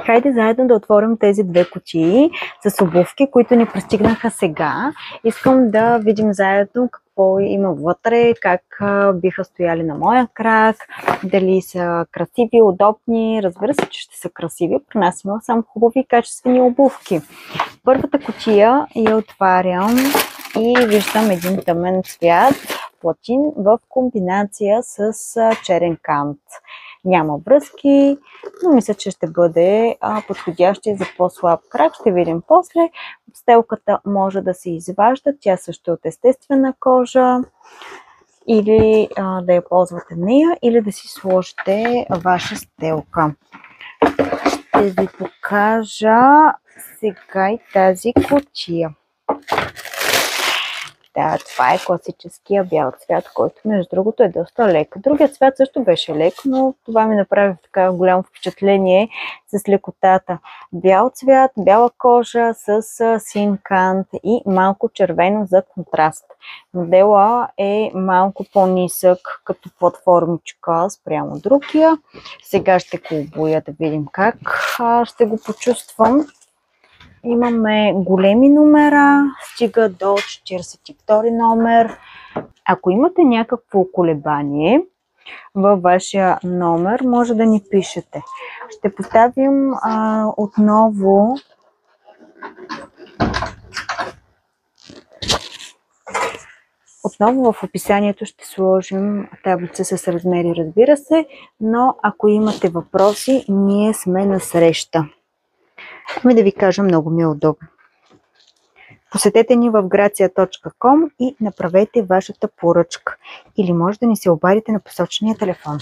Хайде заедно да отворим тези две кутии с обувки, които ни пристигнаха сега. Искам да видим заедно какво има вътре, как биха стояли на моя крак, дали са красиви, удобни. Разбира се, че ще са красиви. При нас има само хубави и качествени обувки. Първата кутия я отварям и виждам един тъмен цвят, платин в комбинация с черен кант. Няма връзки, но мисля, че ще бъде подходящи за по-слаб крак. Ще видим после. Стелката може да се изважда. Тя също е от естествена кожа. Или да я ползвате нея, или да си сложите ваша стелка. Ще ви покажа сега и тази кутия. Да, това е класическия бял цвят, който между другото е доста лек. Другият цвят също беше лек, но това ми направи така голямо впечатление с лекотата. Бял цвят, бяла кожа с син кант и малко червено за контраст. Модела е малко по-нисък като платформичка спрямо другия. Сега ще го обуя да видим как ще го почувствам. Имаме големи номера, стига до 42 номер. Ако имате някакво колебание във вашия номер, може да ни пишете. Ще поставим отново в описанието ще сложим таблица с размери, разбира се, но ако имате въпроси, ние сме на среща. Ами да ви кажа, много ми е удобно. Посетете ни в gracia.com и направете вашата поръчка. Или може да ни се обадите на посочения телефон.